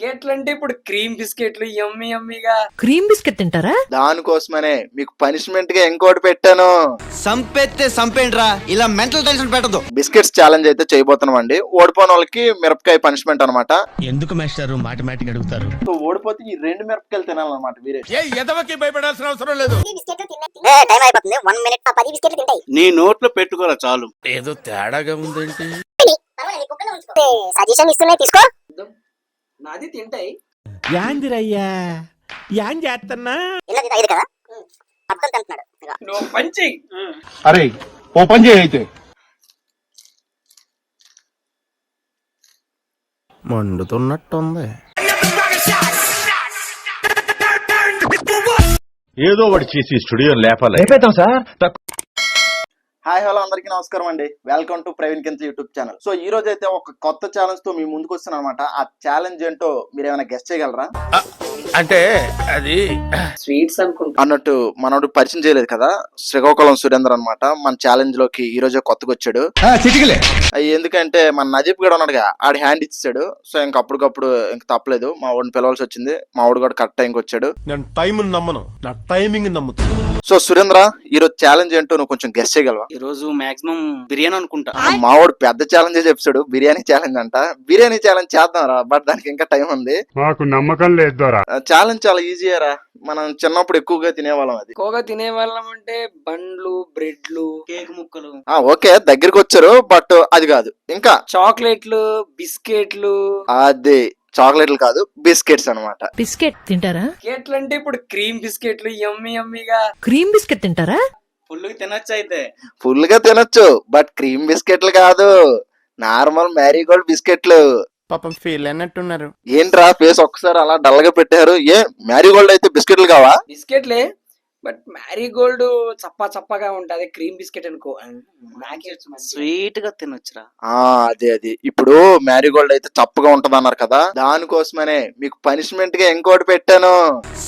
బిస్కెట్లు అంటే ఇప్పుడు క్రీమ్ బిస్కెట్లు యమ్మీ యమ్మీగా. క్రీమ్ బిస్కెట్ తింటారా? దానికోసమనే మీకు పనిష్మెంట్ గా ఇంకోటి పెట్టాను. సంపెత్తే సంపేండ్రా, ఇలా మెంటల్ టెన్షన్ పెట్టదు. బిస్కెట్స్ ఛాలెంజ్ అయితే చేయబోతున్నాం అండి. ఓడిపోయిన వాళ్ళకి మిరపకాయ పనిష్మెంట్ అనమాట. ఎందుకు మాస్టారు మాటిమాటికి అడుగుతారు? సో ఓడిపోతే ఈ 2 మిరపకాయలు తినాలన్నమాట. వీరే ఎదవకి భయపడాల్సిన అవసరం లేదు. నీ నోట్లో పెట్టుకోరా చాలు. ఏదో తేడాగా ఉందేంటి? సజెషన్ ఇస్తున్నాయి తీసుకో. నాది తింటాయి. యాందిరయ్యా యాన్ చేస్తున్నా. ఇలా ఇది ఐదు కదా పక్కన తింటున్నాడు. నువ్వు పంచి అరే ఓ పని చేయి అయితే. మండుతున్నట్టుంది. ఏదో ఒకటి చేసి స్టూడియో లేపాలి. హాయ్ హలో అందరికీ నమస్కారం అండి. Welcome to Praveen Kintha YouTube channel. So ఈ రోజు అయితే ఒక కొత్త ఛాలెంజ్ తో మీ ముందుకు వస్తున్నాను అనమాట. ఆ ఛాలెంజ్ ఏంటో మీరు ఏమైనా గెస్ట్ చేయగలరా? అంటే అది స్వీట్స్ అనుకుంటా. అన్నట్టు మనోడు పరిచయం చేయలేదు కదా, శ్రీకాకుళం సురేందర్ అనమాట. మన ఛాలెంజ్ లోకి ఈ రోజే కొత్తగా వచ్చాడు. ఎందుకంటే మన నదీప్ కూడా ఉన్నాడుగా, ఆడి హ్యాండ్ ఇచ్చాడు. సో ఇంక అప్పటికప్పుడు ఇంక తప్పలేదు, మా వాడిని పిలవాల్సి వచ్చింది. మా వాడు కూడా కరెక్ట్ టైంకి వచ్చాడు. నేను టైం నమ్మను, నా టైమింగ్ నమ్ముతాను. సో సురేంద్ర, ఈ రోజు ఛాలెంజ్ ఏంటో నువ్వు కొంచెం గెస్ట్ చేయగలవా? ఈ రోజు మాక్సిమం బిర్యానీ అనుకుంటా. మా వాడు పెద్ద ఛాలెంజ్ చెప్తాడు, బిర్యానీ ఛాలెంజ్ అంట. బిర్యానీ ఛాలెంజ్ చేద్దాం రా, బట్ దానికి ఇంకా టైం ఉంది. మాకు నమ్మకం లేదు. ఛాలెంజ్ చాలా ఈజీయరా, మనం చిన్నప్పుడు ఎక్కువగా తినేవాళ్ళం. అది ఎక్కువగా తినేవాళ్ళం అంటే బండ్లు, బ్రెడ్లు, కేక్ ముక్కలు. ఓకే దగ్గరికి వచ్చారు, బట్ అది కాదు. ఇంకా చాక్లెట్లు, బిస్కెట్లు. అది చాక్లెట్లు కాదు, బిస్కెట్స్ అనమాట. బిస్కెట్ తింటారా? బిస్కెట్లు అంటే ఇప్పుడు క్రీమ్ బిస్కెట్లు యమ్మీ యమ్మీగా. క్రీమ్ బిస్కెట్ తింటారా? ఫుల్గా తినొచ్చు అయితే. ఫుల్ గా తినొచ్చు, బట్ క్రీమ్ బిస్కెట్లు కాదు, నార్మల్ మ్యారీగోల్డ్ బిస్కెట్లు. పాపం ఫీల్ అన్నట్టున్నారు. ఏంట్రా ఫేస్ ఒక్కసారి అలా డల్ గా పెట్టారు? ఏ మ్యారీగోల్డ్ అయితే బిస్కెట్లు కావా? బిస్కెట్లే, బట్ మ్యారీగోల్డ్ చప్పా చప్పగా ఉంటది. క్రీమ్ బిస్కెట్ అనుకో స్వీట్ గా తినొచ్చురా. అదే అది. ఇప్పుడు మ్యారీగోల్డ్ అయితే చప్పగా ఉంటది అన్నారు కదా, దానికోసమనే మీకు పనిష్మెంట్ గా ఇంకోటి పెట్టాను.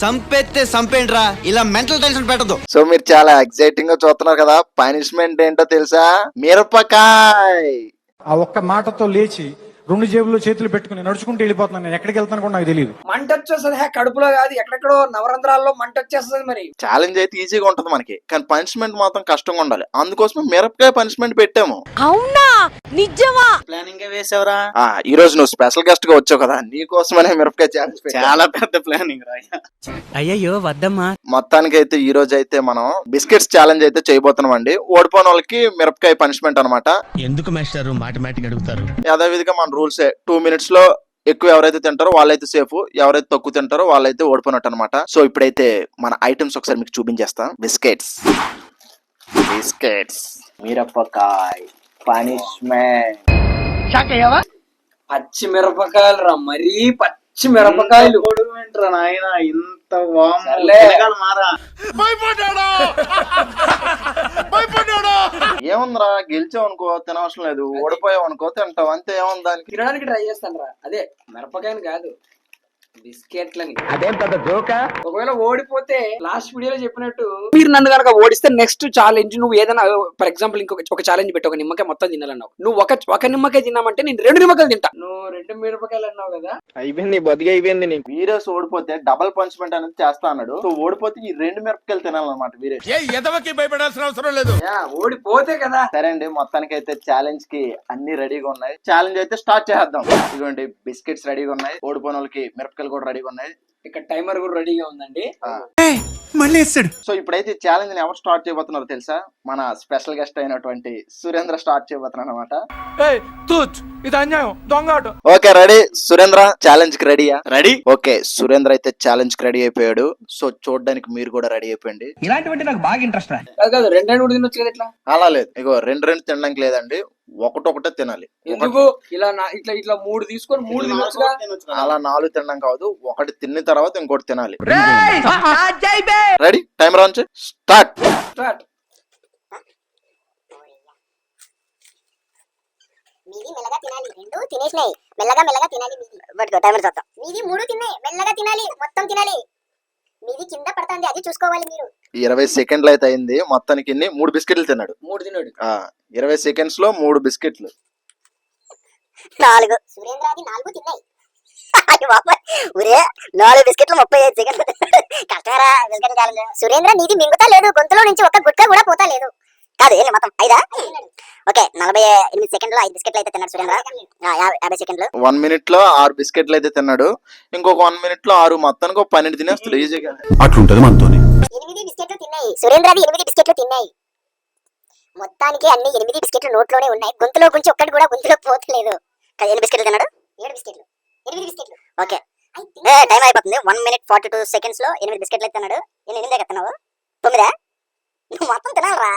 సంపెత్తే సంపేండ్రా, ఇలా మెంటల్ టెన్షన్ పెట్టదు. సో మీరు చాలా ఎక్సైటింగ్ గా చూస్తున్నారు కదా. పనిష్మెంట్ ఏంటో తెలుసా? మిరపకాయ్. ఆ ఒక్క మాటతో లేచి 2 జేబుల్లో చేతులు పెట్టుకుని నడుచుకుంటూ వెళ్ళిపోతున్నాను. నేను ఎక్కడికి వెళ్తాను కూడా నాకు తెలియదు. మంట వచ్చేస్తుంది, కడుపులో కాదు ఎక్కడెక్కడో నవరంధ్రాల్లో మంట వచ్చేస్తుంది. మరి ఛాలెంజ్ అయితే ఈజీగా ఉంటది మనకి, కానీ పనిష్మెంట్ మాత్రం కష్టంగా ఉండాలి. అందుకోసం మిరపకాయ పనిష్మెంట్ పెట్టాము. అవునా? నిజమా? ప్లానింగ్ వేసావరా? ఈ రోజు నువ్వు స్పెషల్ గెస్ట్ గా వచ్చావు కదా, నీ కోసమనే మిరపకాయ ఛాలెంజ్ పెట్టాము. చాలా పెద్ద ప్లానింగ్ రా. అయ్యయ్యో వద్దమ్మా. మొత్తానికి అయితే ఈ రోజు అయితే మనం బిస్కెట్స్ ఛాలెంజ్ అయితే చేయబోతున్నాం అండి. ఓడిపోయిన వాళ్ళకి మిరపకాయ పనిష్మెంట్ అనమాట. ఎందుకు మాస్టారు మాటిమాటికి అడుగుతారు? యథావిధిగా మన రూల్స్ 2 minutes లో ఎక్కువ ఎవరైతే తింటారో వాళ్ళైతే సేఫ్, ఎవరైతే తక్కువ తింటారో వాళ్ళైతే ఓడిపోయినట్టు అనమాట. సో ఇప్పుడైతే మన ఐటమ్స్ ఒకసారి మీకు చూపించేస్తాం. బిస్కెట్స్ మిరపకాయ పనిష్మెంట్. పచ్చి మిరపకాయలు రా, మరీ పచ్చి మిరపకాయలు. నాయన ఇంత వామ్ సర్లే. మారా. ఏముందిరా, గెలిచావు అనుకో తినవసరం లేదు, ఓడిపోయావు అనుకో తింటావు అంతే. ఏముంది దానికి? తినడానికి ట్రై చేస్తాను రా. అదే మిరపకాయని కాదు, బిస్కెట్లని. అదేం పెద్ద జోకా? ఒకవేళ ఓడిపోతే లాస్ట్ వీడియోలో చెప్పినట్టు మీరు నన్ను కనుక ఓడిస్తే నెక్స్ట్ ఛాలెంజ్ నువ్వు ఏదైనా, ఫర్ ఎగ్జాంపుల్ ఒక ఛాలెంజ్ పెట్టి ఒక నిమ్మకాయ మొత్తం తినాలన్నావు. నువ్వు ఒక నిమ్మకాయ తిన్నామంటే నేను 2 నిమ్మకాయలు తింటా. నువ్వు 2 మిరపకాయలు అన్నావు కదా, అయిపోయింది, బతికి అయిపోయింది నీకు. వీరేస్ ఓడిపోతే డబల్ పనిష్మెంట్ అనేది చేస్తా అన్నాడు. సో ఓడిపోతే ఈ 2 మిరపకాయలు తినాలన్నమాట వీరేస్. ఎదవకి భయపడాల్సిన అవసరం లేదు. ఓడిపోతే కదా. సరే అండి, మొత్తానికి అయితే ఛాలెంజ్ కి అన్ని రెడీగా ఉన్నాయి. ఛాలెంజ్ అయితే స్టార్ట్ చేద్దాం. ఇదిగోండి బిస్కెట్స్ రెడీగా ఉన్నాయి, ఓడిపోయిన వాళ్ళకి మిరపకాయలు కూడా రెడీగా ఉన్నాయి. ఇక్కడ టైమర్ కూడా రెడీగా ఉందండి. మళ్ళీ వేస్తాడు. సో ఇప్పుడైతే ఛాలెంజ్ ని ఎవరు స్టార్ట్ చేయబోతున్నారో తెలుసా? మన స్పెషల్ గెస్ట్ అయినటువంటి సురేంద్ర స్టార్ట్ చేయబోతున్నాడు అనమాట. ఓకే రెడీ సురేంద్ర, ఛాలెంజ్ కి రెడీయా? రెడీ. ఓకే సురేంద్ర అయితే ఛాలెంజ్ కి రెడీ అయిపోయాడు. సో చూడడానికి మీరు కూడా రెడీ అయిపోయింది. ఇలాంటివంటే నాకు బాగా ఇంట్రెస్ట్ రా. కాదు 2 కూడా తినొచ్చు కదా. ఇట్లా అలా లేదు, ఇగో 2 తినడానికి లేదండి, ఒకటే తినాలి. ఎందుకు ఇలా ఇట్లా 3 తీసుకొని 3 తినొచ్చుగా. అలా 4 తినడం కాదు, ఒకటి తిన్న తర్వాత ఇంకోటి తినాలి. రెడీ, టైమర్ ఆన్ చేయి, స్టార్ట్. మీది మెల్లగా తినాలి. 2 తినేసినాయి, మెల్లగా తినాలి. మీది పట్టుకో, టైమర్ చూద్దాం. మీది 3 తిన్నాయి, మెల్లగా తినాలి, మొత్తం తినాలి. మీది కింద పడుతుంది, అది చూసుకోవాలి మీరు. 20 సెకండ్లు అయితే అయింది. మొత్తానికి 3 బిస్కెట్లు తిన్నాడు. 3 తిన్నాడు. 20 సెకండ్స్ లో 3 బిస్కెట్లు. 4 సురేంద్రది 4 తిన్నాయి. అయ్యో బాబాయ్, ఒరే 4 బిస్కెట్లు 35 సెకండ్లు కష్టమేరా బిస్కెట్ ఛాలెంజ్. సురేంద్ర నీది మింగుతా లేదు, గొంతులో నుంచి ఒక్క గుట్క కూడా పోతా లేదు. కాదు ఏం మొత్తం 5 ఓకే 48 సెకండ్లు 5 బిస్కెట్లు అయితే తిన్నాడు సురేంద్ర. 50 సెకండ్లు 1 మినిట్ లో 6 బిస్కెట్లు అయితే తిన్నాడు. ఇంకొక 1 మినిట్ లో 6 మొత్తానికి ఒక 12 తినేస్తాడు ఈజీగా. అట్లుంటది మనతోని. 8 బిస్కెట్లు తిన్నాయి సురేంద్రవి. 8 బిస్కెట్లు తిన్నాయి. మొత్తానికి అన్ని 8 బిస్కెట్లు నోట్లోనే ఉన్నాయి. గొంతులో గురించి ఒక్కటి కూడా గొంతులో పోతలేదు. ఎన్ని బిస్కెట్లు తిన్నాడు? 7 బిస్కెట్లు. 8 బిస్కెట్లు. ఓకే టైం అయిపోతుంది. 1 మినిట్ 42 సెకండ్స్ లో 8 బిస్కెట్లు అయితే తిన్నాడు. నేను 8 తిన్నావు 9 నువ్వు మొత్తం తినాలరా.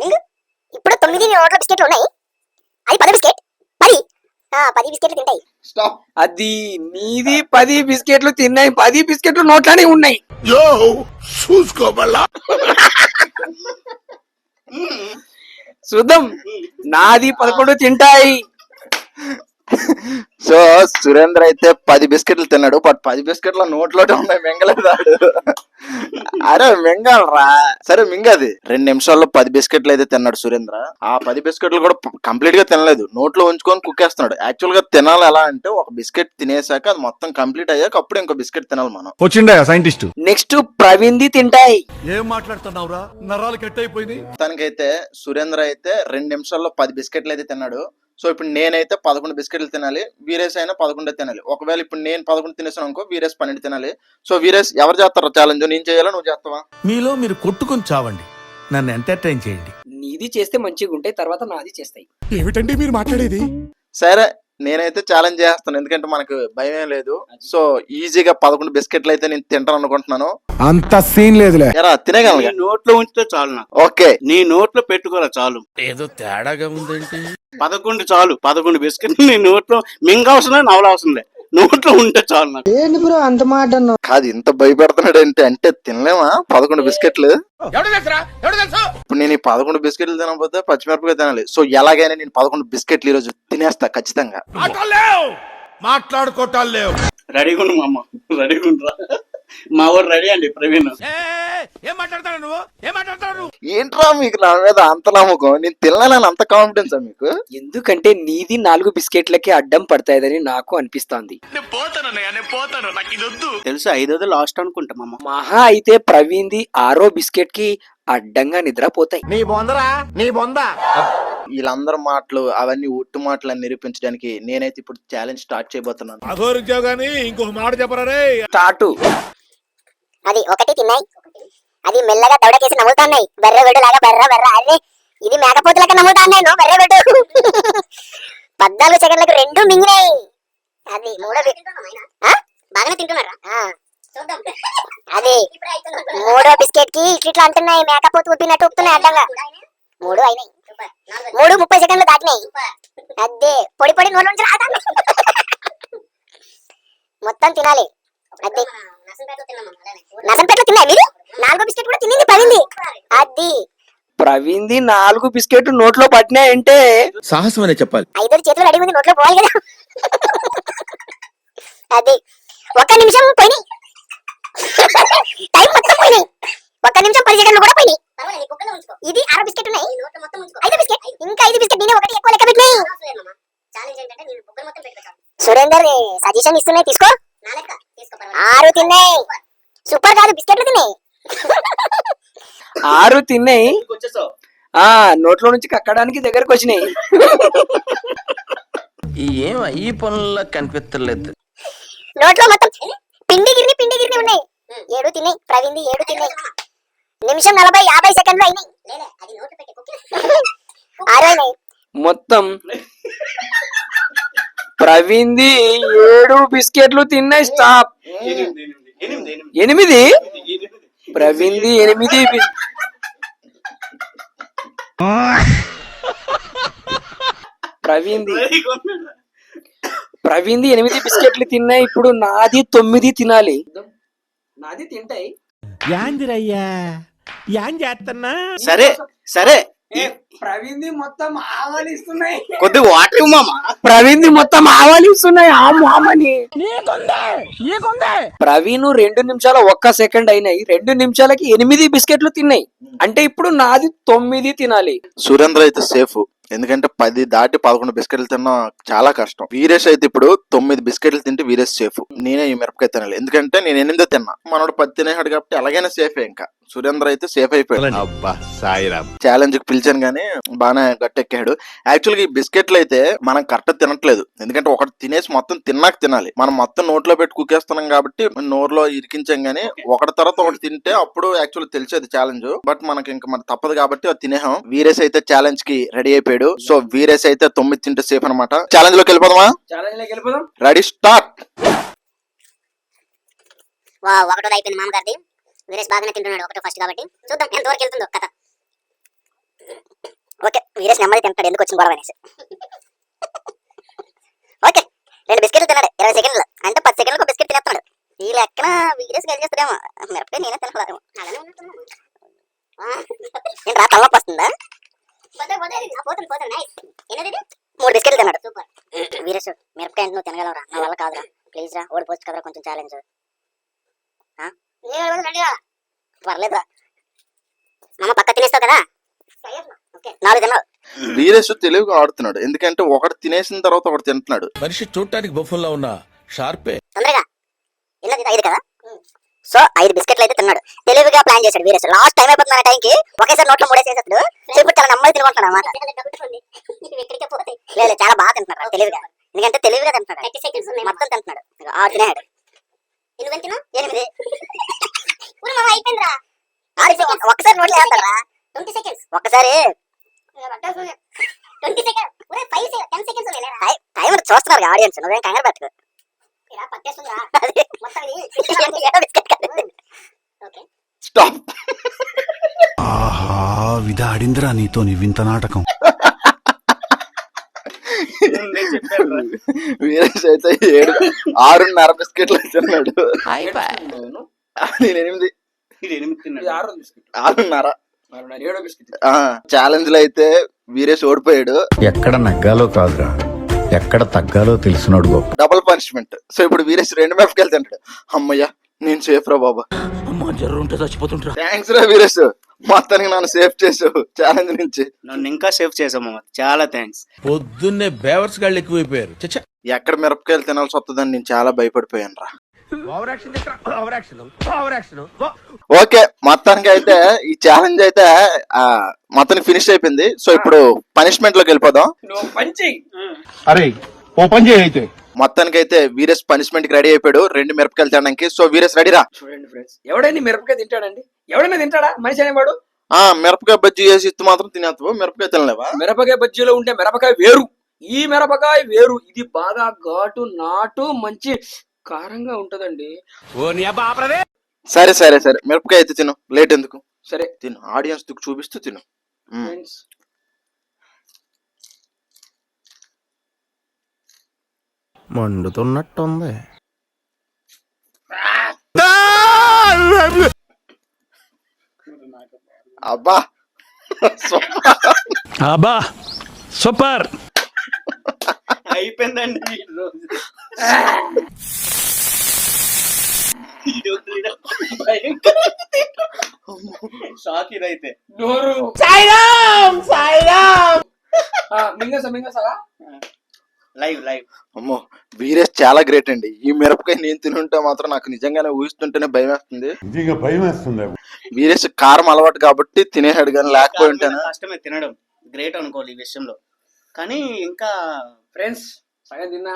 నింగు ఇప్పుడు 9 నోట్ల బిస్కెట్లు ఉన్నాయి. అది 10 బిస్కెట్ 10 బిస్కెట్లు తింటాయి. స్టాప్. అది నీది 10 బిస్కెట్లు తిన్నాయి, 10 బిస్కెట్లు నోట్లోనే ఉన్నాయి. యో చూసుకోబల్లా. చూద్దాం, నాది 11 తింటాయి. సో సురేంద్ర అయితే 10 బిస్కెట్లు తిన్నాడు. బట్ 10 బిస్కెట్ల నోట్లోనే ఉన్నాయి, మింగలేదాడు. అరే మింగాలరా. సరే మింగది. 2 నిమిషాల్లో 10 బిస్కెట్లు అయితే తిన్నాడు సురేంద్ర. ఆ 10 బిస్కెట్లు కూడా కంప్లీట్ గా తినలేదు, నోట్లో ఉంచుకొని కుక్కేస్తున్నాడు. యాక్చువల్ గా తినాలి ఎలా అంటే, ఒక బిస్కెట్ తినేసాక అది మొత్తం కంప్లీట్ అయ్యాక అప్పుడు ఇంకో బిస్కెట్ తినాలి మనం. వచ్చిండా సైంటిస్ట్? నెక్స్ట్ ప్రవీణ్ది తింటాయి. ఏం మాట్లాడుతున్నావురా, నరాలు కట్ అయిపోయింది. మొత్తానికైతే సురేంద్ర అయితే 2 నిమిషాల్లో 10 బిస్కెట్లు అయితే తిన్నాడు. సో ఇప్పుడు నేనైతే 11 బిస్కెట్లు తినాలి, వీరేష్ అయినా 11 తినాలి. ఒకవేళ ఇప్పుడు నేను 11 తినేసాను అనుకో, వీరేష్ 12 తినాలి. సో వీరేష్ ఎవరు చేస్తారో ఛాలెంజ్? నేను చేయాలా నువ్వు చేస్తావా? మీలో మీరు కొట్టుకొని చావండి, నన్ను ఎంటర్టైన్ చేయండి. నీది చేస్తే మంచిగా ఉంటాయి, తర్వాత నాది చేస్తాయి. ఏమిటండి మీరు మాట్లాడేది? సరే నేనైతే ఛాలెంజ్ చేస్తాను, ఎందుకంటే మనకు భయం లేదు. సో ఈజీగా 11 బిస్కెట్లు అయితే నేను తింటాను అనుకుంటున్నాను. అంత సీన్ లేదులే. ఎరా తినేగలను? నీ నోట్లో ఉంచితే చాలు నాకు. ఓకే నీ నోట్లో పెట్టుకోరా చాలు. ఏదో తేడాగా ఉందేంటి? 11 చాలు. 11 బిస్కెట్లు నీ నోట్లో మింగవసరం నవలవసరం లే, నోట్లో ఉంటే చాలు నాకు. కాదు, ఇంత భయపెడుతున్నాడు అంటే తినలేమా 11 బిస్కెట్లు? ఎవడు తెలుసురా? ఎవడు తెలుసు? ఇప్పుడు నేను ఈ 11 బిస్కెట్లు తినకపోతే పచ్చిమిరపకాయ తినాలి. సో ఎలాగైనా నేను 11 బిస్కెట్లు ఈ రోజు తినేస్తా ఖచ్చితంగా. ఆటలు లేవు, మాట్లాడుకోవటాలు లేవు. రెడీగా ఉండు మా అమ్మ, రెడీగా ఉండరా. మా ఊరు రెడీ అండి ప్రవీణ్. ఏం మాట్లాడతాడు నువ్వు? ఏం మాట్లాడతాడు నువ్వు? ఏంట్రా మీకు నా మీద అంత నమ్మకం? నేను తినలేనని అంత కాన్ఫిడెన్స్ మీకు? ఎందుకంటే నీది 4 బిస్కెట్లకి అడ్డం పడతాయని నాకు అనిపిస్తోంది. తెలుసు 5వ లాస్ట్ అనుకుంటా మా అమ్మ. మహా అయితే ప్రవీణ్ది 6వ బిస్కెట్ కి అడ్డంగా నిద్రపోతాయి. నీ బొందరా, నీ బొంద. వీళ్ళందరి మాటలు అవన్నీ ఒట్టు మాటలు అని నిరూపించడానికి నేనైతే ఇప్పుడు ఛాలెంజ్ స్టార్ట్ చేయబోతున్నాను. అఘోరించావు గానీ ఇంకొక మాట చెప్పరా రే. స్టార్ట్. అది 1 తిన్నాయి. అది మెల్లగా దవడకేసి నమ్ముతాన్నాయి. బర్రెగొడ్డు లాగా బర్ర. అరే ఇది మేకపోతులకి నమ్ముతాన్నాయి. నువ్వు బర్రెగొడ్డు. 14 సెకండ్లకు 2 మింగినాయి. అది బాగానే తింటున్నారా? అది 3వ బిస్కెట్ కి ఇట్లా అంటున్నాయి, మేకపోతు ఉప్పినట్టు ఉప్పుతున్నాయి అడ్డంగా. 3 అయినాయి. 3 30 సెకండ్లు దాటినాయి. అదే పొడి నోళ్ళ నుంచి రాదా. మొత్తం తినాలి. అదే నసంపేటలో తిన్నాయి మీరు. 4వ బిస్కెట్ కూడా తినింది పడింది. అది ప్రవీణ్ది 4 బిస్కెట్ నోట్లో పట్టినాయంటే సాహసం అనే చెప్పాలి. 5 చేతులు రెడీ ఉంది, నోట్లో పోవాలి కదా. అది 1 నిమిషం పోయినాయి. టైం మొత్తం పోయినాయి. 1 నిమిషం 10 సెకండ్లు కూడా పోయినాయి. ఇది 6 బిస్కెట్ ఉన్నాయి. 5 బిస్కెట్ ఇంకా 5 బిస్కెట్ నేనే 1 ఎక్కువ లెక్క పెట్టినాయి. సురేందర్ సజెషన్ ఇస్తున్నాయి, తీసుకో. 6 తిన్నాయి. సూపర్ కాదు, బిస్కెట్లు తిన్నాయి. 6 తిన్నాయి. నోట్లో నుంచి కక్కడానికి దగ్గరకు వచ్చినాయి. ఏం ఈ పనుల్లో కనిపించలేదు. నోట్లో మొత్తం పిండి గిరిని ఉన్నాయి. 7 తిన్నాయి. ప్రవీణ్ 7 తిన్నాయి. నిమిషం 40-50 సెకండ్లు అయినాయి. 6 అయినాయి. మొత్తం ప్రవీణ్ది 7 బిస్కెట్లు తిన్నాయి. స్టాప్. 8. ప్రవీణ్ది 8. ప్రవీణ్ది 8 బిస్కెట్లు తిన్నాయి. ఇప్పుడు నాది 9 తినాలి. నాది తింటాయి. యాందిరయ్యా, యాం చేస్తున్నా? సరే ప్రవీణ్ది మొత్తం ఆవలిస్తున్నాయి. కొద్దిగా వాటర్ ఇవ్వమామ. ప్రవీణ్ది మొత్తం ఆవలిస్తున్నాయి. ఆమని ప్రవీణ్ 2 నిమిషాల 1 సెకండ్ అయినాయి. 2 నిమిషాలకి 8 బిస్కెట్లు తిన్నాయి. అంటే ఇప్పుడు నాది 9 తినాలి. సురేంద్ర అయితే సేఫ్, ఎందుకంటే 10 దాటి 11 బిస్కెట్లు తినడం చాలా కష్టం. వీరేష్ అయితే ఇప్పుడు 9 బిస్కెట్లు తింటే వీరేష్ సేఫ్. నేనే ఈ మిరపకాయ తినాలి, ఎందుకంటే నేను 8 తిన్నా. మనోడు 10 తినేసాడు కాబట్టి ఎలాగైనా సేఫే. ఇంకా సురేంద్ర అయితే సేఫ్ అయిపోయాడు. అబ్బా సాయిరామ్. ఛాలెంజ్ కి పిలిచాను గానీ బాగానే గట్టెక్కాడు. యాక్చువల్ గా ఈ బిస్కెట్లు అయితే మనం కరెక్ట్ తినట్లేదు, ఎందుకంటే ఒకటి తినేసి మొత్తం తిన్నాక తినాలి. మనం మొత్తం నోట్లో పెట్టి కుక్కేస్తున్నాం కాబట్టి నోరులో ఇరికించాం గానీ ఒకటి తర్వాత ఒకటి తింటే అప్పుడు యాక్చువల్ తెలిసేది ఛాలెంజ్. బట్ మనకి ఇంకా మన తప్పదు కాబట్టి అది తినేహాం. వీరేష్ అయితే ఛాలెంజ్ కి రెడీ అయిపోయాడు. సో వీరేష్ అయితే 9 తింటే సేఫ్ అనమాట. ఛాలెంజ్ లోకి వెళ్ళిపోదామా? ఛాలెంజ్ లోకి వెళ్ళిపోదాం. Ready start. ఒకటోది అయిపోయింది మామగారిది. వీరేష్ బాగానే తింటున్నాడు ఒకటో ఫస్ట్ కాబట్టి చూద్దాం ఎంతవరకు వెళ్తుందో కథ. ఓకే, వీరేష్ నెమ్మది తింటాడు, ఎందుకు వచ్చిన గొడవ అనేసి. ఓకే, 2 బిస్కెట్లు తిన్నాడు 20 సెకండ్లు, అంటే 10 సెకండ్లకు బిస్కెట్ తినేస్తున్నాడు. ఈ లెక్కన వీరేష్ గెలిచేస్తాడేమో. మిరపకాయ నేనే తినలేదేమో. నేను రా తలనొప్పి వస్తుందా? 3 బిస్కెట్లు తిన్నాడు. వీరేష్ మిరపకాయ నువ్వు తినగలవరా? నా వల్ల కాదురా, ప్లీజ్ రా, ఓడిపోవచ్చు కదరా కొంచెం ఛాలెంజ్. పర్లేదురా మామ, పక్క తినేస్తావు కదా. 4 తిన్నావు. వీరేష్ తెలివిగా ఆడుతున్నాడు, ఎందుకంటే ఒకటి తినేసిన తర్వాత ఒకటి తింటున్నాడు. మనిషి చూడటానికి బొఫుల్లా ఉన్న షార్పే. తొందరగా 5 కదా. సో 5 బిస్కెట్లు అయితే తిన్నాడు. తెలివిగా ప్లాన్ చేశాడు వీరేష్. లాస్ట్ టైం అయిపోతున్న టైంకి ఒకేసారి నోట్లో 3 వేసేసాడు. ఇప్పుడు చాలా నెమ్మది తినుకుంటాడు అన్నమాట. లేదు, చాలా బాగా తింటున్నాడు తెలివిగా, ఎందుకంటే తెలివిగా తింటున్నాడు. మొత్తం తింటున్నాడు. 6 తినేడు. 8 ఒక్కసారి నోట్లో వేస్తారా? ఒక్కసారి టైం చూస్తున్నారు ఆడియన్స్, నువ్వేం కంగారు పెట్టుకో. స్టాప్. ఆహా విధాడిందిరా నీతో నీ వింత నాటకం. వీరేష్ అయితే 6.5 బిస్కెట్లు తిన్నాడు. నేను 8. ఇది 8 తిన్నాడు. 6 బిస్కెట్ 6.5. 7 బిస్కెట్. ఛాలెంజ్ లో అయితే వీరేష్ ఓడిపోయాడు. ఎక్కడ నగ్గాలో కాదురా, ఎక్కడ తగ్గాలో తెలిసినోడు గొప్ప. Double punishment. సో ఇప్పుడు వీరేష్ 2 మిరపకాయలు తింటాడు. అమ్మయ్యా నేను సేఫ్ రా బాబా. థ్యాంక్స్ రా వీరేష్, మొత్తానికి నన్ను సేఫ్ చేసావు ఛాలెంజ్ నుంచి. నన్ను ఇంకా సేవ్ చేసాము, చాలా థ్యాంక్స్. పొద్దున్నే బేవర్స్ గాళ్ళు ఎక్కువైపోయారు. చచ్చా. ఎక్కడ మిరపకాయలు తినాల్సి వస్తుందని నేను చాలా భయపడిపోయాను రా. ఓకే, మొత్తానికి అయితే ఈ ఛాలెంజ్ అయితే మొత్తానికి ఫినిష్ అయిపోయింది. సో ఇప్పుడు పనిష్మెంట్ లోకి వెళ్ళిపోదాం. నువ్వు పంచి అరే ఓ పని చేయి అయితే. మొత్తానికి అయితే వీరేష్ పనిష్మెంట్ కి రెడీ అయిపోయాడు 2 మిరపకాయలు తినడానికి. సో వీరేష్ రెడీ రా. చూడండి ఫ్రెండ్స్, ఎవడైనా మిరపకాయ తింటాడండి? ఎవడైనా తింటాడా మనిషి అనేవాడు? మిరపకాయ బజ్జీ చేసి ఇస్తూ మాత్రం తినేస్తావు, మిరపకాయ తినలేవా? మిరపకాయ బజ్జీలో ఉంటే మిరపకాయ వేరు, ఈ మిరపకాయ వేరు. ఇది బాగా ఘాటు నాటు మంచి కారంగా ఉంటదండి. సరే సరే సరే, మిరపకాయ అయితే తిను, లేట్ ఎందుకు. సరే తిను, ఆడియన్స్ దుక్కు చూపిస్తూ తిను. ఫ్రెండ్స్, మండుతున్నట్టుంది. అబ్బా అబ్బా సూపర్. అయిపోయిందండి ఈ రోజు. షాక్ ఇదైతే. నోరు మింగసా లైవ్. అమ్మో, వీరేష్ చాలా గ్రేట్ అండి. ఈ మిరపకాయ నేను తినుంటే మాత్రం నాకు నిజంగానే ఊహిస్తుంటేనే భయం వేస్తుంది. భయం వేస్తుంది. వీరేష్ కారం అలవాటు కాబట్టి తినేసాడు, కానీ లేకపోయి ఉంటాను. కష్టమే తినడం, గ్రేట్ అనుకోవాలి ఈ విషయంలో. కానీ ఇంకా ఫ్రెండ్స్, సగం తిన్నా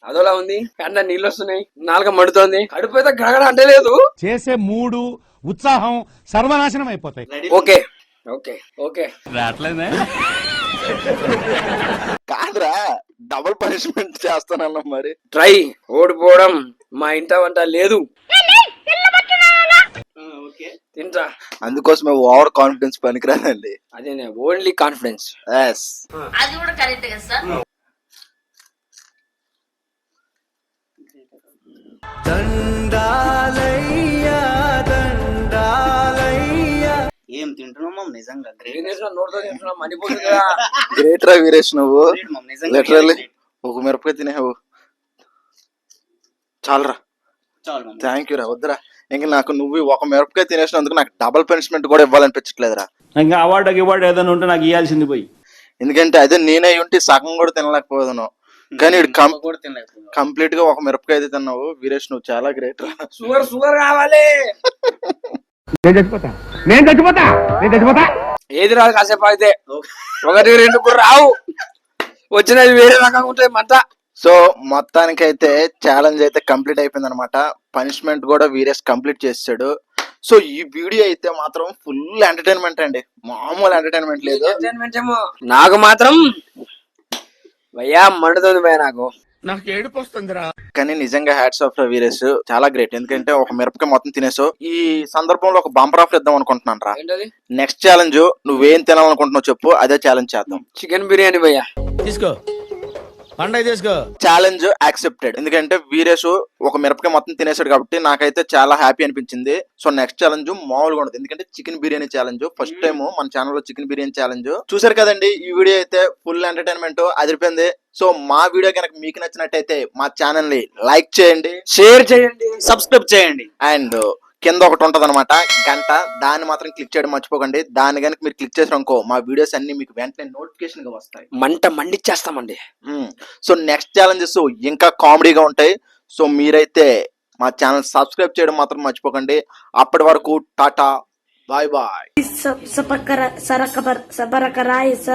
అదోలా ఉంది. కన్నా నీళ్ళు వస్తున్నాయి, నాలుక మండుతోంది, కడుపు అయితే గడగడ అంటే లేదు. చేసే మూడు ఉత్సాహం సర్వనాశనం అయిపోతాయి. ఓకే ఓకే ఓకే, రావట్లేదే కాదురా, డబుల్ పనిష్మెంట్ చేస్తానన్నా మరి. ట్రై. ఓడిపోవడం మా ఇంట వంట లేదు. ఓకే తింటా. అందుకోసమే ఓవర్ కాన్ఫిడెన్స్ పనికిరాదండి. అదే ఓన్లీ కాన్ఫిడెన్స్. అది కూడా కరెక్ట్ కదా సార్. ఏం తింటున్నామో నిజంగా గ్రేట్. నోటితో తింటున్నా మణిపోతుంది కదా. గ్రేట్ రా వీరేష్, నువ్వు నిజంగా లిటరల్లీ ఒక మిరపకాయ తినేవు. చాలరా, చాలు. థ్యాంక్ యూ రా. వద్దురా, ఇంకా నాకు నువ్వు ఒక మిరపకాయ తినేసినందుకు నాకు డబుల్ పనిష్మెంట్ కూడా ఇవ్వాలనిపించట్లేదురా. ఇంకా అవార్డు ఏదైనా ఉంటే నాకు ఇవ్వాల్సింది పోయి. ఎందుకంటే అదే నేనే ఉంటే సగం కూడా తినలేకపోయాను. కానీ వీడు కూడా తినలేకపోతున్నావు. కంప్లీట్ గా ఒక మిరపకాయ అయితే తిన్నావు. వీరేష్ నువ్వు చాలా గ్రేట్ రా. షుగర్ కావాలి. ఏది రాదు కాసేపు అయితే 1 2 కూడా రావు. వచ్చినది వేరే రకంగా ఉంటాయి మంట. సో మొత్తానికైతే ఛాలెంజ్ అయితే కంప్లీట్ అయిపోయింది అనమాట. పనిష్మెంట్ కూడా వీరేష్ కంప్లీట్ చేసాడు. సో ఈ వీడియో అయితే మాత్రం ఫుల్ ఎంటర్టైన్మెంట్ అండి, మామూలు ఎంటర్టైన్మెంట్ లేదు. నాకు మాత్రం భయ్యా మండుతుంది భయ్యా నాకు. కానీ నిజంగా హ్యాట్స్ ఆఫ్ వీరేష్, చాలా గ్రేట్. ఎందుకంటే ఒక మిరపకాయ మొత్తం తినేసావు. ఈ సందర్భంలో ఒక బంపర్ ఆఫర్ ఇద్దాం అనుకుంటున్నాను రా. ఏంటది? నెక్స్ట్ ఛాలెంజ్ నువ్వేం తినాలనుకుంటున్నావు చెప్పు, అదే ఛాలెంజ్ చేద్దాం. చికెన్ బిర్యానీ భయ్యా. తీసుకో పండగ తీసుకో. Challenge accepted. ఎందుకంటే వీరేష్ ఒక మిరపకాయ మొత్తం తినేసాడు కాబట్టి నాకైతే చాలా హ్యాపీ అనిపించింది. సో నెక్స్ట్ ఛాలెంజ్ మామూలుగా ఉండదు, ఎందుకంటే chicken biryani challenge. First time మన ఛానల్ లో చికెన్ బిర్యానీ ఛాలెంజ్ చూసారు కదండి. ఈ వీడియో అయితే ఫుల్ ఎంటర్టైన్మెంట్ అదిరిపోయింది. సో మా వీడియో కనుక మీకు నచ్చినట్టయితే మా ఛానల్ ని లైక్ చేయండి, షేర్ చేయండి, సబ్స్క్రైబ్ చేయండి. అండ్ కింద ఒకటి ఉంటది అనమాట గంట, దాన్ని మాత్రం క్లిక్ చేయడం మర్చిపోకండి. దాన్ని కనుక మీరు క్లిక్ చేసారు అనుకో మా వీడియోస్ అన్ని మీకు వెంటనే నోటిఫికేషన్ గా వస్తాయి. మంట మండిచ్చేస్తామండి. సో నెక్స్ట్ ఛాలెంజెస్ ఇంకా కామెడీగా ఉంటాయి. సో మీరైతే మా ఛానల్ సబ్స్క్రైబ్ చేయడం మాత్రం మర్చిపోకండి. అప్పటి వరకు టాటా, బాయ్ బాయ్.